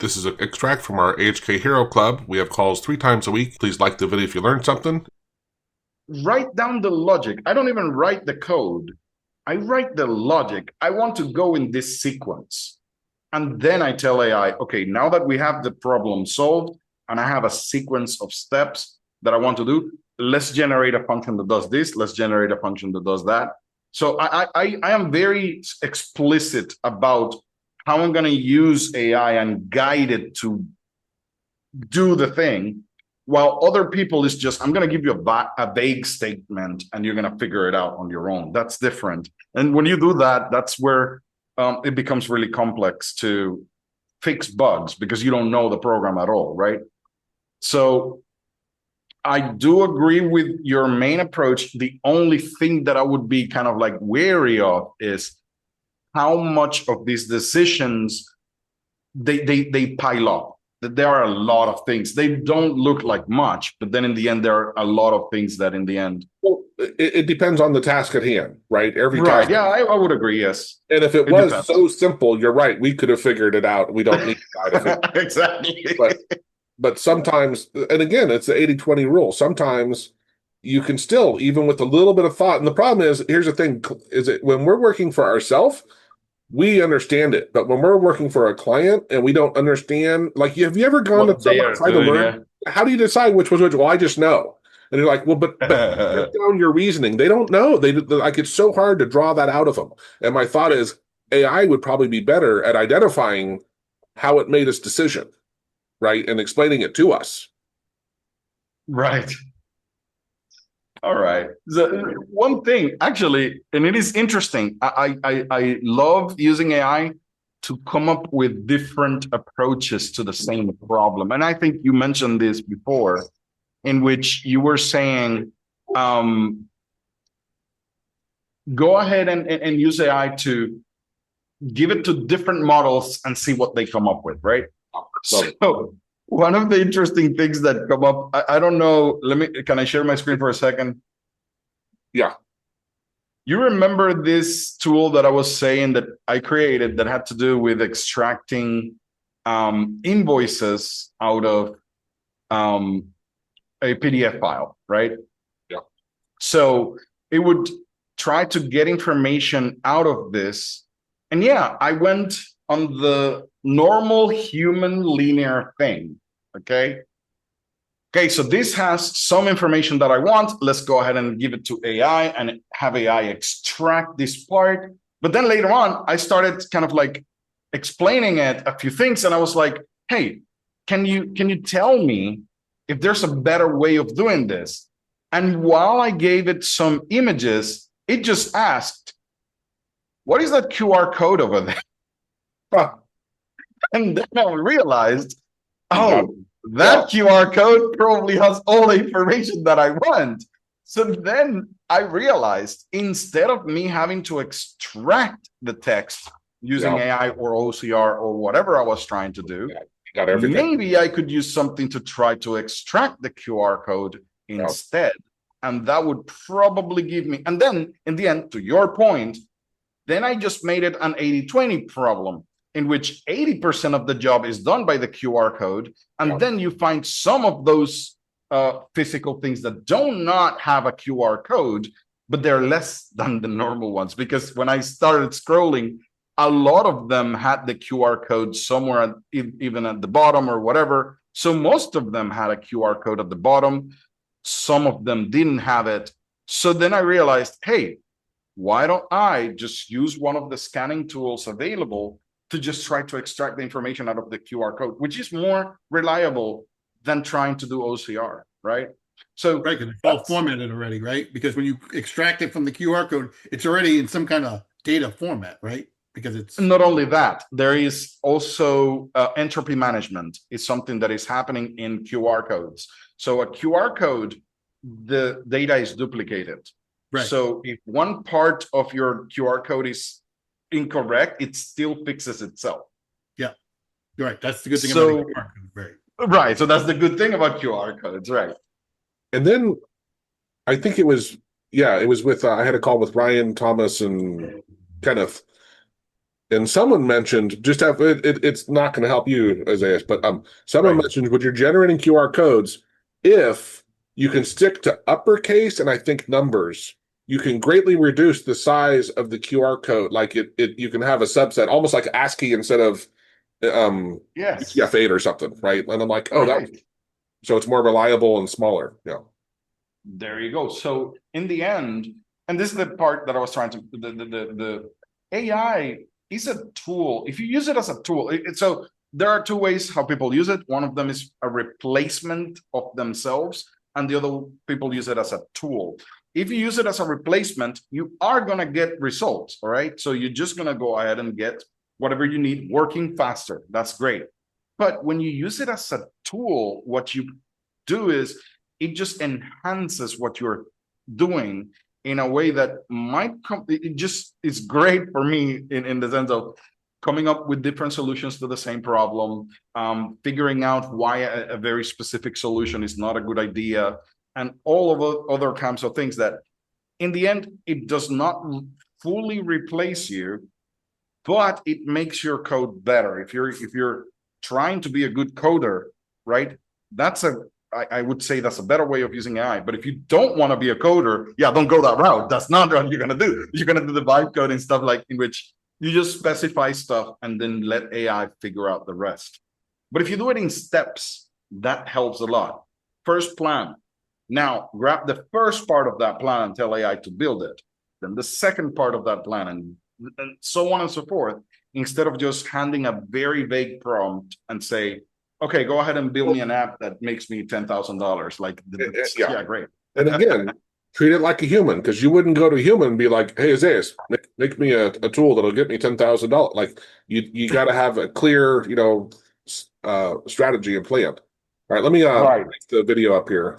This is an extract from our AHK Hero Club. We have calls 3 times a week. Please like the video if you learned something. Write down the logic. I don't even write the code. I write the logic. I want to go in this sequence. And then I tell AI, okay, now that we have the problem solved and I have a sequence of steps that I want to do, let's generate a function that does this. Let's generate a function that does that. So I am very explicit about how I'm going to use AI and guide it to do the thing, while other people is just, I'm going to give you a vague statement and you're going to figure it out on your own. That's different. And when you do that, that's where it becomes really complex to fix bugs because you don't know the program at all, right? So I do agree with your main approach. The only thing that I would be kind of like wary of is how much of these decisions they pile up. That there are a lot of things. They don't look like much, but then in the end, there are a lot of things that in the end. Well, it depends on the task at hand, right? Every Right. task. Yeah, I would agree. Yes. And if it It was depends. so simple, you're right. We could have figured it out. We don't need to try to figure it Exactly. out. But sometimes, and again, it's the 80-20 rule. Sometimes you can still, even with a little bit of thought. And the problem is, here's the thing, is it when we're working for ourselves, we understand it. But when we're working for a client and we don't understand, like, have you ever gone to What they someone are and tried to doing, learn? yeah. How do you decide which was which? Well, I just know. And you're like, well, but break down your reasoning. They don't know. They like it's so hard to draw that out of them. And my thought is AI would probably be better at identifying how it made its decision, right? And explaining it to us. Right. All right. The one thing, actually, and it is interesting. I love using AI to come up with different approaches to the same problem. And I think you mentioned this before, in which you were saying, um, go ahead and use AI to give it to different models and see what they come up with, right? So one of the interesting things that come up, I don't know. Can I share my screen for a second? Yeah. You remember this tool that I was saying that I created that had to do with extracting invoices out of um, a PDF file, right? Yeah. So it would try to get information out of this. And yeah, I went on the normal human linear thing. Okay. Okay, so this has some information that I want. Let's go ahead and give it to AI and have AI extract this part. But then later on, I started kind of like explaining it a few things, and I was like, "Hey, can you tell me if there's a better way of doing this?" And while I gave it some images, it just asked, "What is that QR code over there?" And then I realized, You got it. oh, Yeah. that QR code probably has all the information that I want. So then I realized instead of me having to extract the text using Yeah. AI or OCR or whatever I was trying to do, Yeah. You got everything. maybe I could use something to try to extract the QR code Yeah. instead. And that would probably give me, and then in the end, to your point, then I just made it an 80-20 problem in which 80% of the job is done by the QR code. And Yeah. then you find some of those physical things that do not have a QR code, but they're less than the normal ones. Because when I started scrolling, a lot of them had the QR code somewhere, even at the bottom or whatever. So most of them had a QR code at the bottom. Some of them didn't have it. So then I realized, hey, why don't I just use one of the scanning tools available to just try to extract the information out of the QR code, which is more reliable than trying to do OCR, right? So Right, because it's all formatted already, right? Because when you extract it from the QR code, it's already in some kind of data format, right? Because it's not only that, there is also entropy management is something that is happening in QR codes. So a QR code, the data is duplicated. right. So if one part of your QR code is incorrect, it still fixes itself. Yeah, you're right. That's the good thing about So, the QR code, right? right. So that's the good thing about QR codes, right? And then I think it was, yeah, it was with, I had a call with Ryan, Thomas, and Kenneth. And someone mentioned just have it's not going to help you, Isaiah, but someone Right. mentioned when you're generating QR codes, if you can stick to uppercase and I think numbers, you can greatly reduce the size of the QR code. Like you can have a subset, almost like ASCII instead of Yes. UTF-8 or something, right? And I'm like, oh, that Right. so it's more reliable and smaller. Yeah. There you go. So in the end, and this is the part that I was trying to the AI is a tool. If you use it as a tool, so there are two ways how people use it. One of them is a replacement of themselves, and the other people use it as a tool. If you use it as a replacement, you are gonna get results, all right? So you're just gonna go ahead and get whatever you need working faster. That's great. But when you use it as a tool, what you do is it just enhances what you're doing in a way that might come. It just is great for me in the sense of coming up with different solutions to the same problem, figuring out why a very specific solution is not a good idea, and all of the other kinds of things that in the end it does not fully replace you, but it makes your code better. If you're trying to be a good coder, right? That's I would say that's a better way of using AI. But if you don't want to be a coder, yeah, don't go that route. That's not what you're gonna do. You're gonna do the vibe coding stuff, like in which you just specify stuff and then let AI figure out the rest. But if you do it in steps, that helps a lot. First plan. Now grab the first part of that plan and tell AI to build it. Then the second part of that plan, and so on and so forth, instead of just handing a very vague prompt and say, okay, go ahead and build me an app that makes me $10,000. Like, Yeah. yeah, great. And again, treat it like a human, because you wouldn't go to a human and be like, "Hey, Isaiah, make me a tool that'll get me $10,000." Like you got to have a clear, strategy and plan. All right, let me Right. make the video up here.